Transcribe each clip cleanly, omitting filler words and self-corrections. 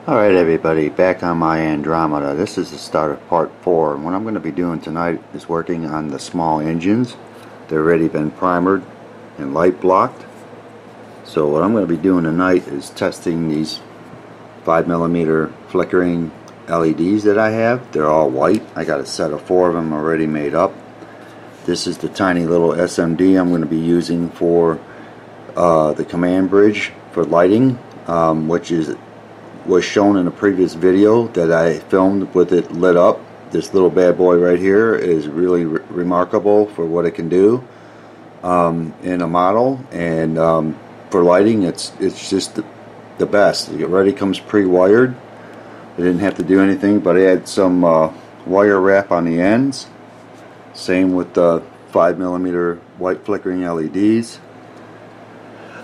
Alright everybody, back on my Andromeda. This is the start of part 4, and what I'm going to be doing tonight is working on the small engines. They've already been primered and light blocked. So what I'm going to be doing tonight is testing these 5mm flickering LEDs that I have. They're all white. I got a set of 4 of them already made up. This is the tiny little SMD I'm going to be using for the command bridge for lighting, which was shown in a previous video that I filmed with it lit up. This little bad boy right here is really remarkable for what it can do in a model, and for lighting it's just the best. It already comes pre-wired. I didn't have to do anything but add some wire wrap on the ends. Same with the 5mm white flickering LEDs.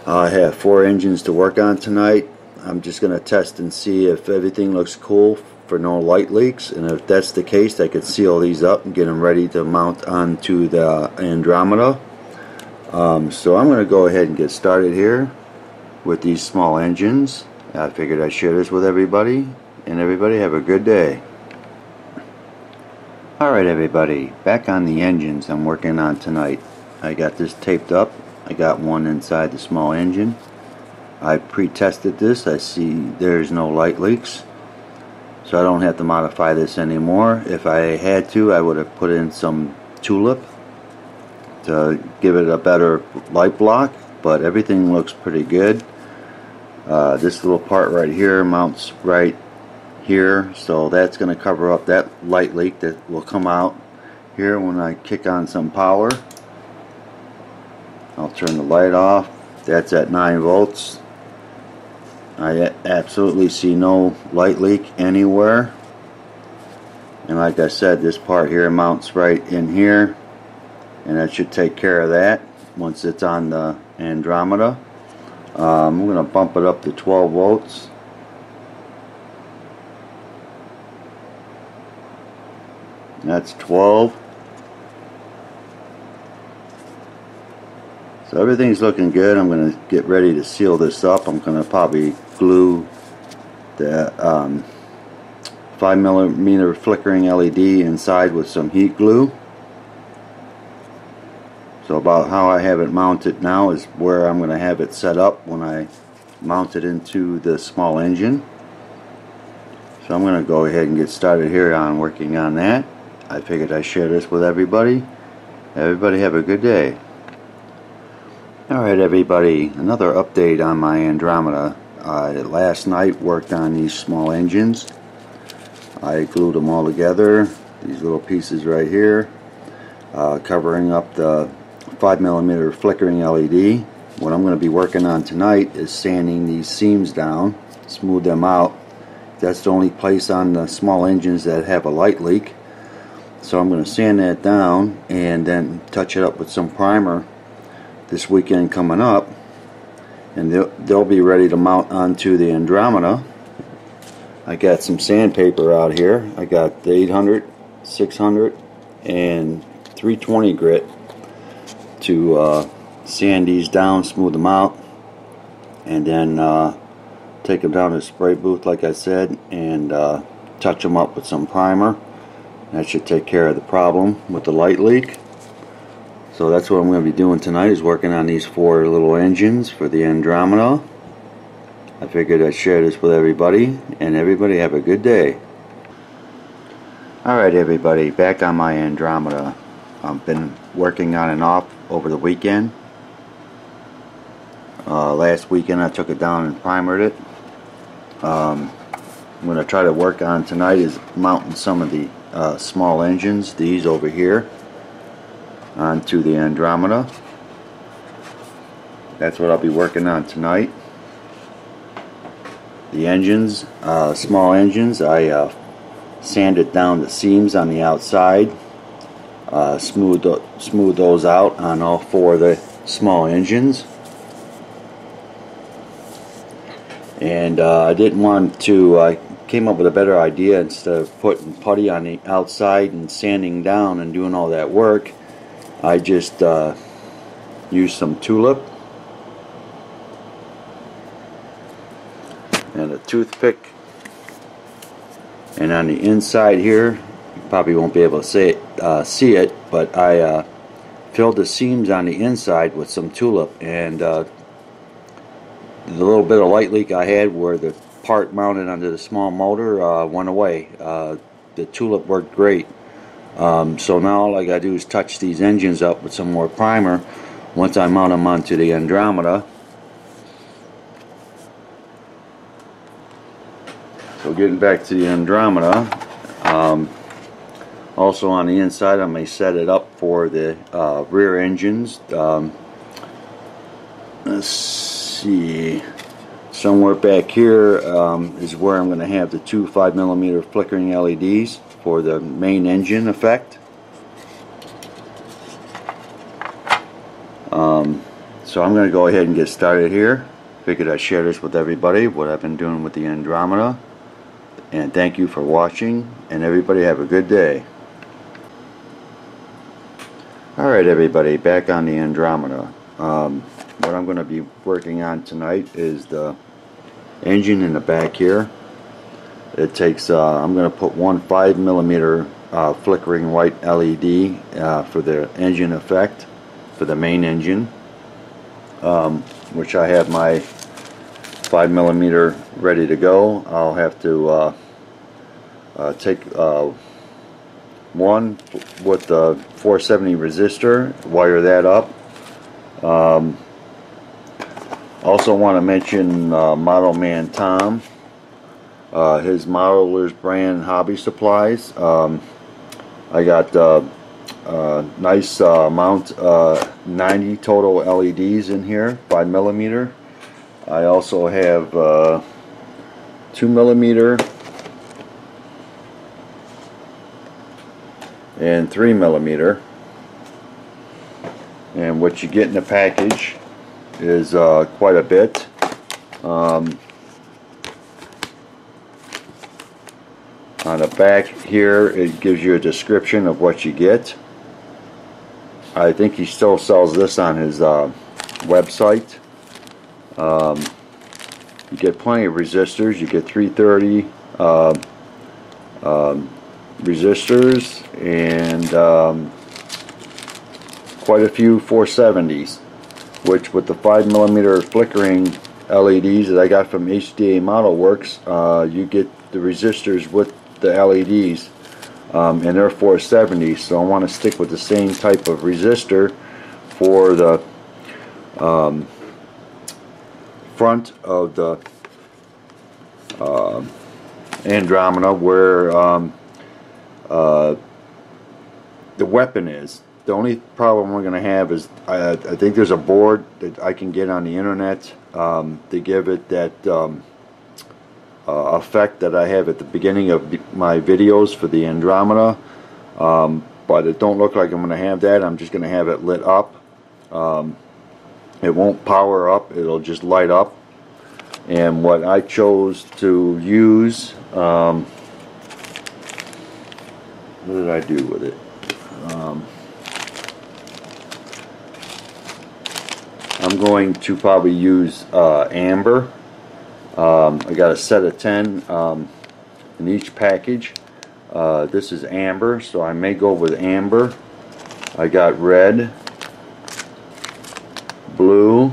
I have 4 engines to work on tonight. I'm just going to test and see if everything looks cool for no light leaks, and if that's the case I could seal these up and get them ready to mount onto the Andromeda. So I'm going to go ahead and get started here with these small engines. I figured I'd share this with everybody, and everybody have a good day. Alright everybody, back on the engines I'm working on tonight. I got this taped up. I got one inside the small engine. I pre-tested this. I see there's no light leaks, so I don't have to modify this anymore. If I had to, I would have put in some tulip to give it a better light block, but everything looks pretty good. This little part right here mounts right here, so that's going to cover up that light leak that will come out here when I kick on some power. I'll turn the light off. That's at 9 volts. I absolutely see no light leak anywhere, and like I said, this part here mounts right in here, and that should take care of that once it's on the Andromeda. I'm going to bump it up to 12 volts. That's 12. So everything's looking good. I'm going to get ready to seal this up. I'm going to probably glue the 5mm flickering LED inside with some heat glue. So about how I have it mounted now is where I'm going to have it set up when I mount it into the small engine. So I'm going to go ahead and get started here on working on that. I figured I'd share this with everybody. Everybody have a good day. Alright everybody, another update on my Andromeda. Last night worked on these small engines. I glued them all together, these little pieces right here, covering up the 5mm flickering LED. What I'm going to be working on tonight is sanding these seams down, smooth them out. That's the only place on the small engines that have a light leak. So I'm going to sand that down and then touch it up with some primer this weekend coming up, and they'll be ready to mount onto the Andromeda. I got some sandpaper out here. I got the 800, 600, and 320 grit to sand these down, smooth them out, and then take them down to the spray booth like I said, and touch them up with some primer. That should take care of the problem with the light leak. So that's what I'm going to be doing tonight, is working on these 4 little engines for the Andromeda. I figured I'd share this with everybody, and everybody have a good day. Alright everybody, back on my Andromeda. I've been working on and off over the weekend. Last weekend I took it down and primered it. I'm going to try to work on tonight is mounting some of the small engines, these over here, onto the Andromeda. That's what I'll be working on tonight. The engines, small engines, I sanded down the seams on the outside, smooth those out on all 4 of the small engines. And I didn't want to, I came up with a better idea. Instead of putting putty on the outside and sanding down and doing all that work, I just used some tulip and a toothpick And on the inside here, you probably won't be able to see it, but I filled the seams on the inside with some tulip, and the little bit of light leak I had where the part mounted onto the small motor went away. The tulip worked great. So now all I gotta do is touch these engines up with some more primer once I mount them onto the Andromeda. So getting back to the Andromeda, also on the inside I may set it up for the rear engines. Let's see, somewhere back here is where I'm going to have the two 5mm flickering LEDs for the main engine effect. So I'm going to go ahead and get started here. Figured I'd share this with everybody, what I've been doing with the Andromeda. And thank you for watching, and everybody have a good day. Alright everybody, back on the Andromeda. What I'm going to be working on tonight is the engine in the back here. It takes, I'm going to put one 5mm flickering white LED for the engine effect, for the main engine, which I have my 5mm ready to go. I'll have to take one with the 470 resistor, wire that up. Also want to mention Model Man Tom, his Modeler's Brand Hobby Supplies. I got nice amount, 90 total LEDs in here, 5mm. I also have 2mm and 3mm, and what you get in the package is quite a bit. On the back here it gives you a description of what you get. I think he still sells this on his website. You get plenty of resistors. You get 330 resistors and quite a few 470s, which with the 5mm flickering LEDs that I got from HDA Model Works, you get the resistors with the LEDs, and they're 470s, so I want to stick with the same type of resistor for the front of the Andromeda, where the weapon is. The only problem we're going to have is I think there's a board that I can get on the internet to give it that effect that I have at the beginning of my videos for the Andromeda, but it don't look like I'm going to have that. I'm just going to have it lit up. It won't power up, it'll just light up. And what I chose to use, what did I do with it? I'm going to probably use amber. I got a set of 10 in each package. This is amber, so I may go with amber. I got red, blue.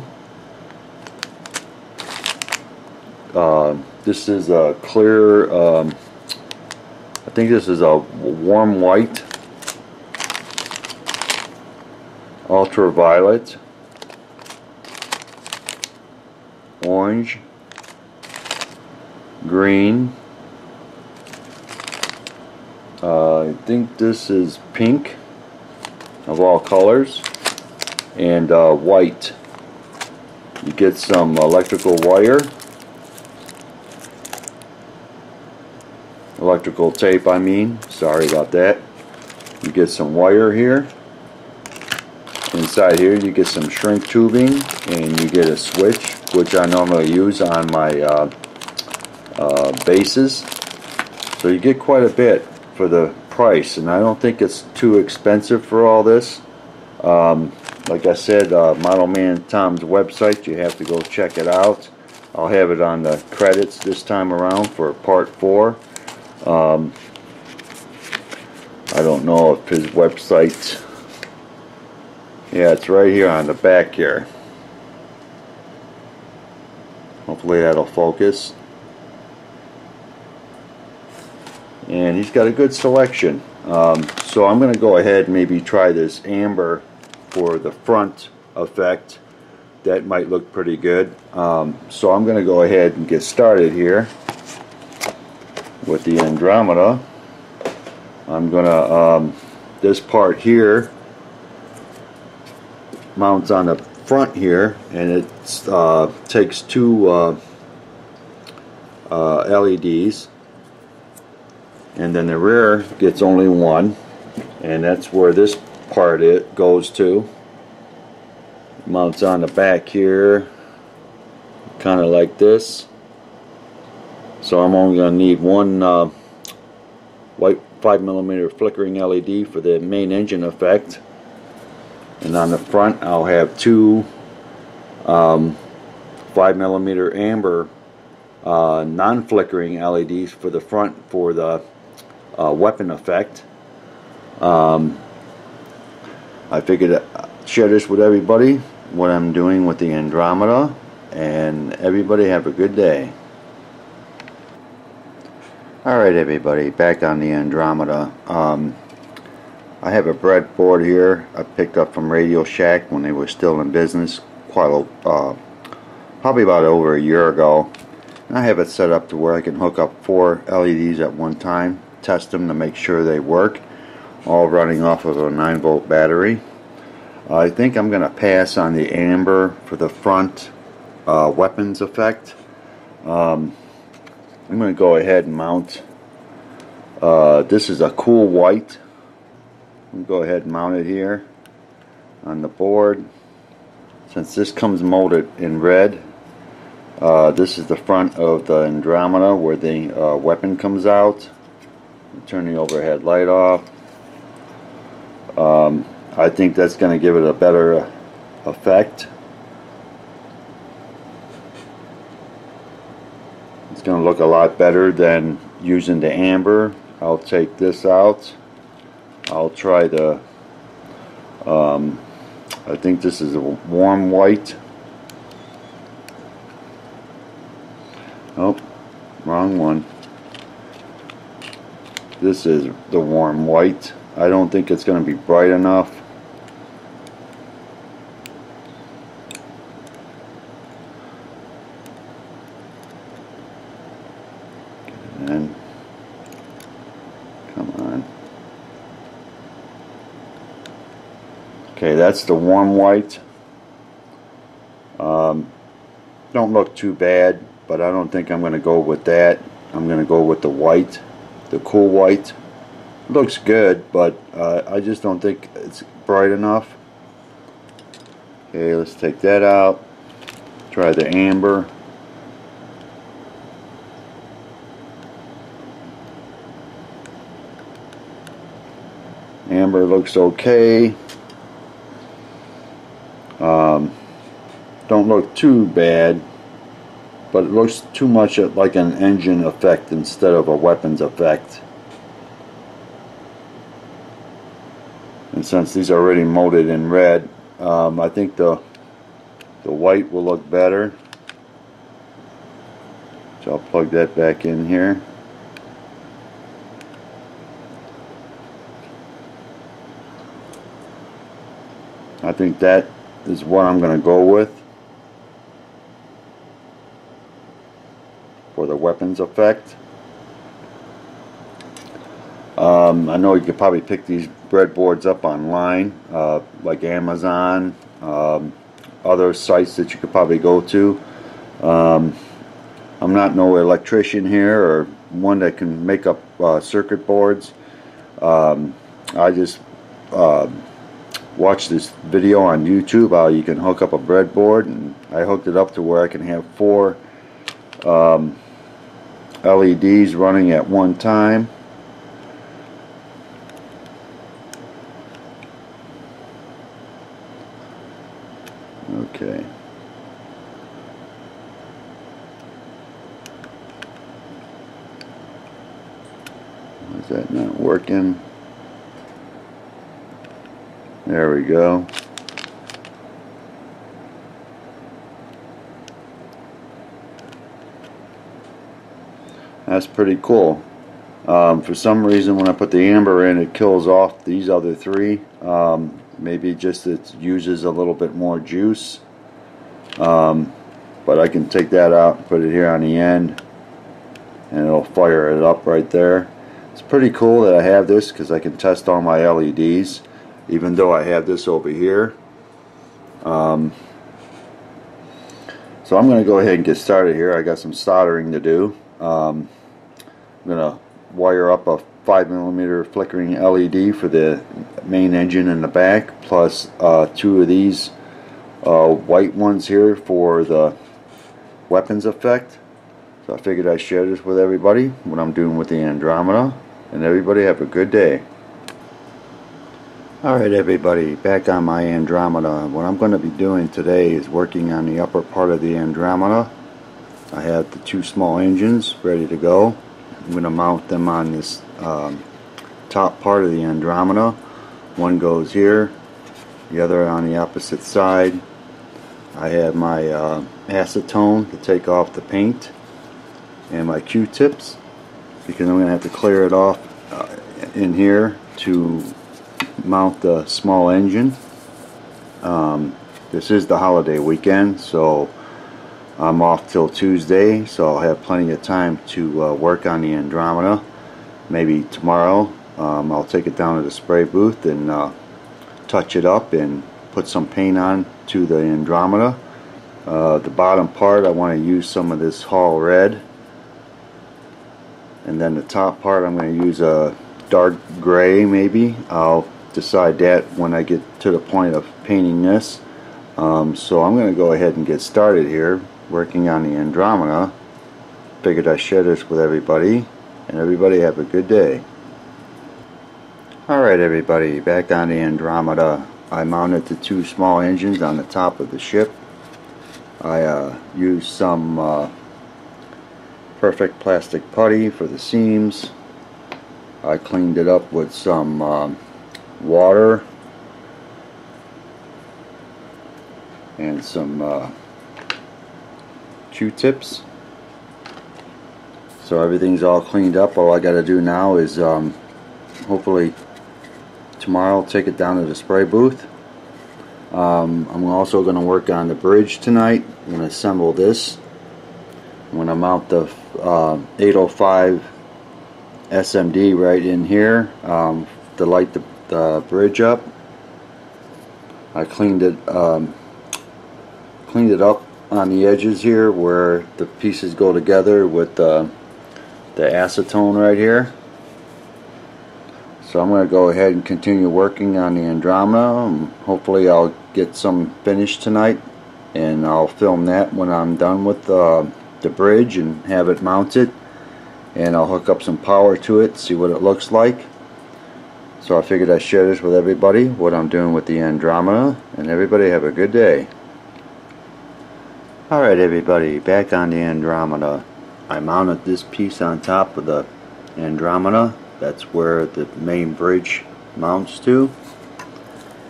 This is a clear, I think this is a warm white, ultraviolet, orange, green, I think this is pink of all colors, and white. You get some electrical wire, electrical tape I mean, sorry about that. You get some wire here. Inside here you get some shrink tubing, and you get a switch, which I normally use on my bases. So you get quite a bit for the price, and I don't think it's too expensive for all this. Like I said, Model Man Tom's website, you have to go check it out. I'll have it on the credits this time around for part 4. Um, I don't know if his website, yeah, it's right here on the back here. Hopefully that'll focus. And he's got a good selection. So I'm going to go ahead and maybe try this amber for the front effect. That might look pretty good. So I'm going to go ahead and get started here with the Andromeda. I'm going to, this part here mounts on the front here, and it takes two LEDs, and then the rear gets only one, and that's where this part goes to. Mounts on the back here, kind of like this. So I'm only going to need one white 5mm flickering LED for the main engine effect, and on the front I'll have two 5mm amber non-flickering LEDs for the front for the weapon effect. I figured I'd share this with everybody, what I'm doing with the Andromeda, and everybody have a good day. Alright everybody, back on the Andromeda. I have a breadboard here I picked up from Radio Shack when they were still in business, probably about over a year ago. And I have it set up to where I can hook up 4 LEDs at one time, test them to make sure they work, all running off of a 9-volt battery. I think I'm going to pass on the amber for the front weapons effect. I'm going to go ahead and mount. This is a cool white. I'm going to go ahead and mount it here on the board. Since this comes molded in red, this is the front of the Andromeda where the weapon comes out. Turn the overhead light off. I think that's going to give it a better effect. It's going to look a lot better than using the amber. I'll take this out. I'll try the I think this is a warm white. Oh, wrong one. This is the warm white. I don't think it's going to be bright enough. And come on. Okay, that's the warm white. Don't look too bad, but I don't think I'm going to go with that. I'm going to go with the white, the cool white. It looks good, but I just don't think it's bright enough. Okay, let's take that out. Try the amber. Amber looks okay. Don't look too bad, but it looks too much like an engine effect instead of a weapons effect. And since these are already molded in red, I think the white will look better. So I'll plug that back in here. I think that is what I'm going to go with for the weapons effect. I know you could probably pick these breadboards up online, like Amazon, other sites that you could probably go to. I'm not no electrician here or one that can make up circuit boards. I just watched this video on YouTube how you can hook up a breadboard, and I hooked it up to where I can have 4 LEDs running at one time. Okay. Is that not working? There we go. That's pretty cool. For some reason when I put the amber in, it kills off these other three. Maybe just it uses a little bit more juice. But I can take that out and put it here on the end, and it'll fire it up right there. It's pretty cool that I have this because I can test all my LEDs, even though I have this over here. So I'm going to go ahead and get started here. I got some soldering to do. I'm going to wire up a 5mm flickering LED for the main engine in the back, plus two of these white ones here for the weapons effect. So I figured I'd share this with everybody, what I'm doing with the Andromeda, and everybody have a good day. Alright everybody, back on my Andromeda. What I'm going to be doing today is working on the upper part of the Andromeda. I have the two small engines ready to go. I'm going to mount them on this top part of the Andromeda. One goes here, the other on the opposite side. I have my acetone to take off the paint, and my Q-tips, because I'm going to have to clear it off in here to mount the small engine. This is the holiday weekend, so I'm off till Tuesday, so I'll have plenty of time to work on the Andromeda. Maybe tomorrow I'll take it down to the spray booth and touch it up and put some paint on to the Andromeda. The bottom part I want to use some of this Hall red, and then the top part I'm going to use a dark gray maybe. I'll decide that when I get to the point of painting this. So I'm going to go ahead and get started here working on the Andromeda. Figured I'd share this with everybody, and everybody have a good day. Alright everybody, back on the Andromeda. I mounted the two small engines on the top of the ship. I used some perfect plastic putty for the seams. I cleaned it up with some water and some Q-tips. So everything's all cleaned up. All I got to do now is hopefully tomorrow I'll take it down to the spray booth. I'm also going to work on the bridge tonight. I'm going to assemble this. I'm going to mount the 805 SMD right in here to light the bridge up. I cleaned it up on the edges here where the pieces go together with the acetone right here. So I'm going to go ahead and continue working on the Andromeda. Hopefully I'll get some finished tonight, and I'll film that when I'm done with the bridge and have it mounted, and I'll hook up some power to it, see what it looks like. So I figured I'd share this with everybody, what I'm doing with the Andromeda, and everybody have a good day. Alright everybody, back on the Andromeda. I mounted this piece on top of the Andromeda. That's where the main bridge mounts to.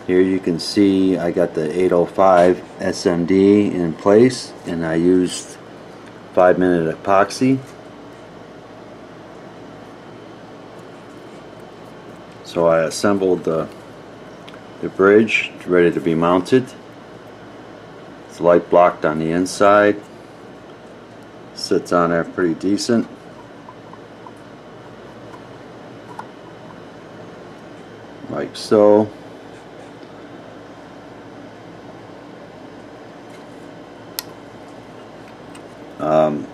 Here you can see I got the 805 SMD in place, and I used 5-minute epoxy. So I assembled the bridge, it's ready to be mounted. It's light blocked on the inside. Sits on there pretty decent. Like so. I'm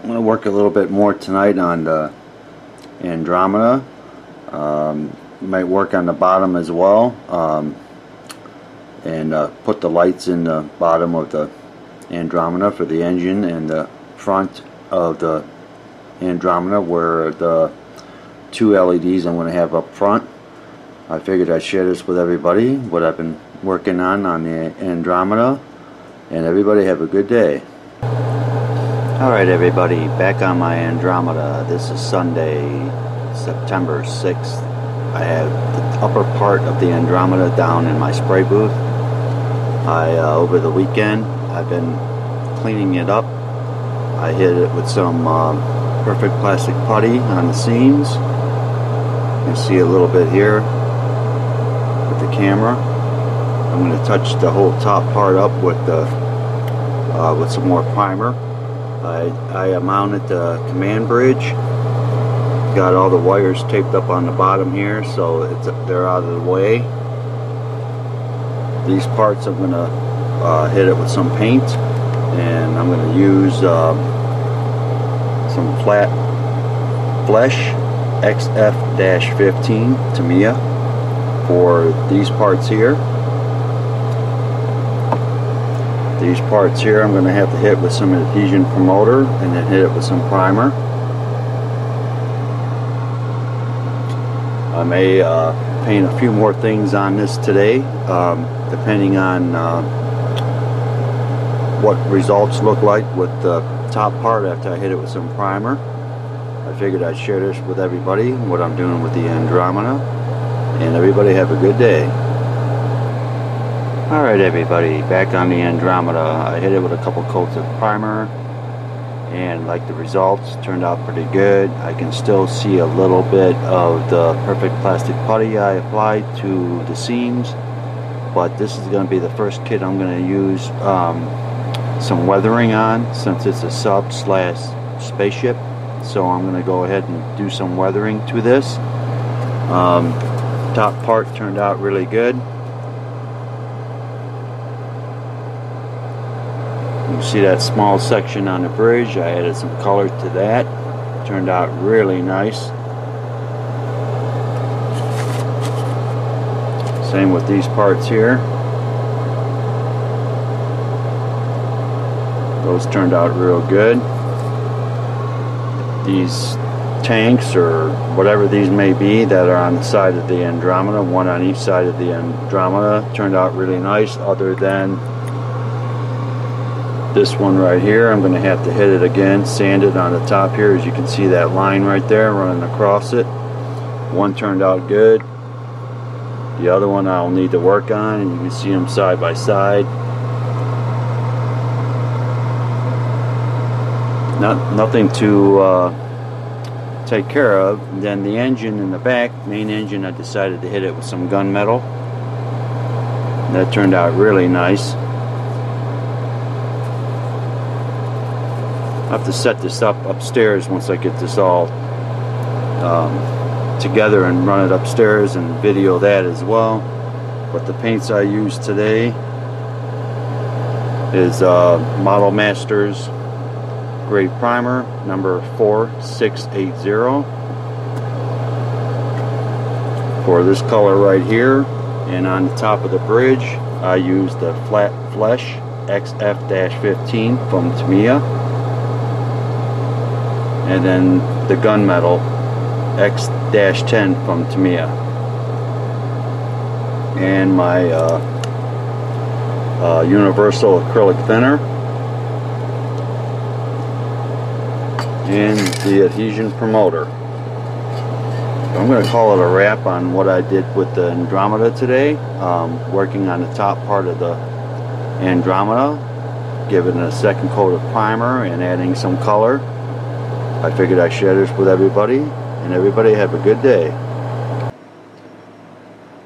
going to work a little bit more tonight on the Andromeda. Might work on the bottom as well, and put the lights in the bottom of the Andromeda for the engine, and the front of the Andromeda where the two LEDs I'm going to have up front. I figured I'd share this with everybody, what I've been working on the Andromeda, and everybody have a good day. Alright everybody, back on my Andromeda. This is Sunday, September 6th. I have the upper part of the Andromeda down in my spray booth. Over the weekend I've been cleaning it up. I hit it with some perfect plastic putty on the seams. You can see a little bit here with the camera. I'm going to touch the whole top part up with some more primer. I mounted the command bridge. Got all the wires taped up on the bottom here, so they're out of the way. These parts I'm going to hit it with some paint, and I'm going to use some flat flesh XF-15 Tamiya for these parts here. These parts here I'm going to have to hit with some adhesion promoter and then hit it with some primer. I may paint a few more things on this today, depending on what results look like with the top part after I hit it with some primer. I figured I'd share this with everybody, what I'm doing with the Andromeda, and everybody have a good day. Alright everybody, back on the Andromeda. I hit it with a couple coats of primer, and like the results, turned out pretty good. I can still see a little bit of the perfect plastic putty I applied to the seams, but this is going to be the first kit I'm going to use some weathering on, since it's a sub slash spaceship. So I'm going to go ahead and do some weathering to this. Top part turned out really good. You see that small section on the bridge, I added some color to that. Turned out really nice. Same with these parts here. Those turned out real good. These tanks, or whatever these may be, that are on the side of the Andromeda, one on each side of the Andromeda, turned out really nice, other than this one right here. I'm going to have to hit it again, sand it on the top here. As you can see that line right there running across it. One turned out good. The other one I'll need to work on, and you can see them side by side. Nothing to take care of. And then the engine in the back, main engine, I decided to hit it with some gunmetal. That turned out really nice. I have to set this up upstairs once I get this all together and run it upstairs and video that as well. But the paints I used today is Model Masters Grade Primer number 4680 for this color right here. And on the top of the bridge I used the Flat Flesh XF-15 from Tamiya, and then the gunmetal X-10 from Tamiya, and my universal acrylic thinner, and the adhesion promoter. So I'm going to call it a wrap on what I did with the Andromeda today, working on the top part of the Andromeda, giving it a second coat of primer and adding some color. I figured I'd share this with everybody, and everybody have a good day.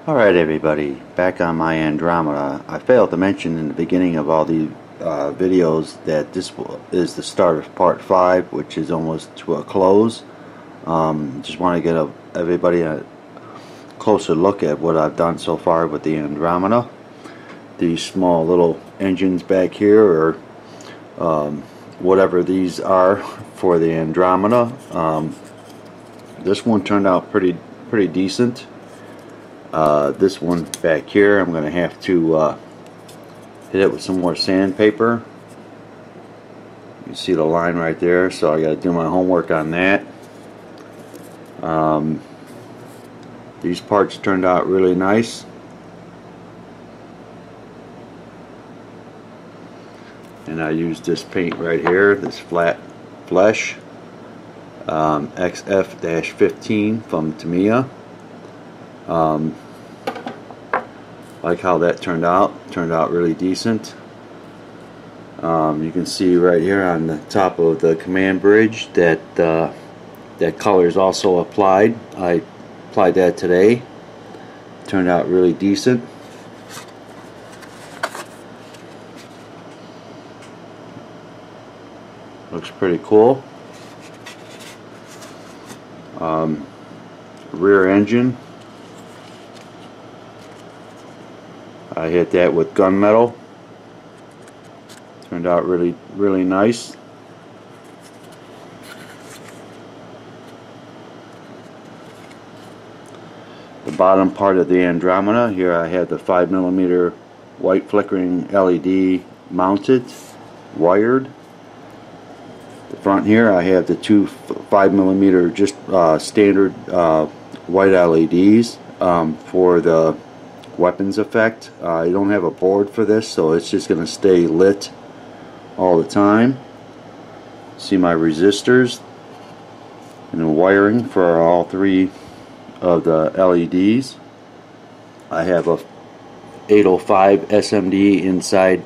Alright everybody, back on my Andromeda. I failed to mention in the beginning of all the videos that this is the start of part 5, which is almost to a close. Just want to get everybody a closer look at what I've done so far with the Andromeda. These small little engines back here, or whatever these are for the Andromeda. This one turned out pretty decent. This one back here, I'm going to have to hit it with some more sandpaper. You see the line right there, so I got to do my homework on that. These parts turned out really nice. And I used this paint right here, this Flat Flesh, XF-15 from Tamiya. Like how that turned out. Turned out really decent. You can see right here on the top of the command bridge that that color is also applied. I applied that today. Turned out really decent. Looks pretty cool. Rear engine, I hit that with gunmetal. Turned out really nice. The bottom part of the Andromeda, here I have the 5mm white flickering LED mounted, wired. The front here I have the two 5mm just standard white LEDs for the weapons effect. I don't have a board for this, so it's just going to stay lit all the time. See my resistors and the wiring for all three of the LEDs. I have a 805 SMD inside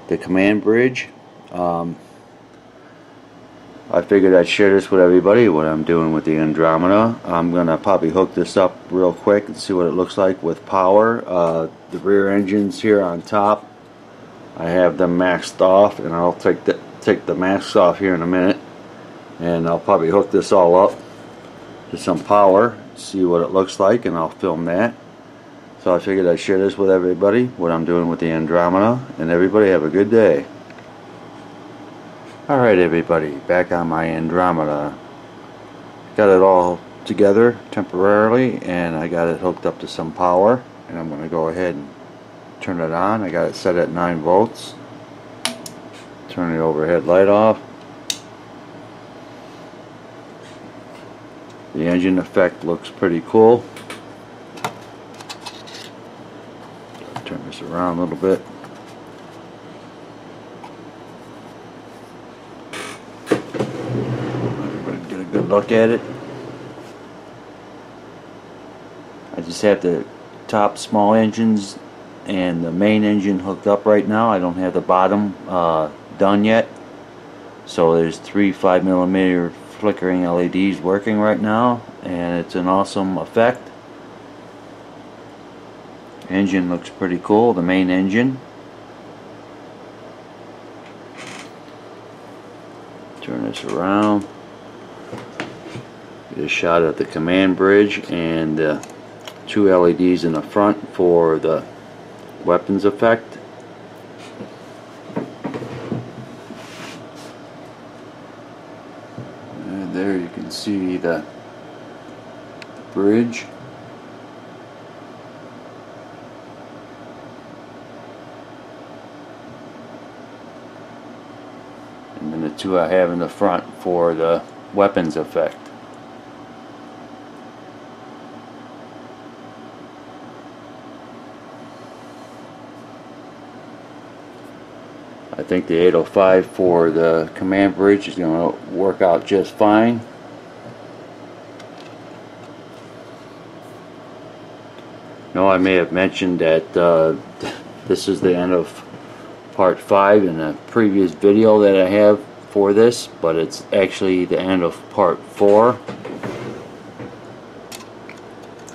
the command bridge. I figured I'd share this with everybody, what I'm doing with the Andromeda. I'm going to probably hook this up real quick and see what it looks like with power. The rear engines here on top, I have them maxed off, and I'll take the masks off here in a minute, and I'll probably hook this all up to some power, see what it looks like, and I'll film that. So I figured I'd share this with everybody, what I'm doing with the Andromeda, and everybody have a good day. Alright everybody, back on my Andromeda. Got it all together temporarily, and I got it hooked up to some power, and I'm going to go ahead and turn it on. I got it set at 9 volts. Turn the overhead light off. The engine effect looks pretty cool. Turn this around a little bit. Get a good look at it. I just have the top small engines and the main engine hooked up right now. I don't have the bottom done yet. So there's three 5mm flickering LEDs working right now, and it's an awesome effect. Engine looks pretty cool, the main engine. Turn this around. Get a shot at the command bridge and the two LEDs in the front for the weapons effect. And there you can see the bridge. And then the two I have in the front for the weapons effect. I think the 805 for the command bridge is going to work out just fine. No, I may have mentioned that this is the end of part 5 in a previous video that I have for this, but it's actually the end of part 4.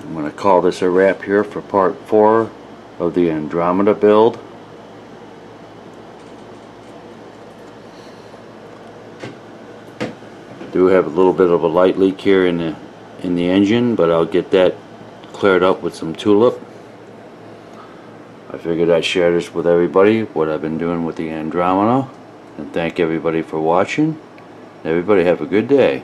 I'm going to call this a wrap here for part 4 of the Andromeda build. Do have a little bit of a light leak here in the engine, but I'll get that cleared up with some tulip. I figured I'd share this with everybody, what I've been doing with the Andromeda, and thank everybody for watching. Everybody have a good day.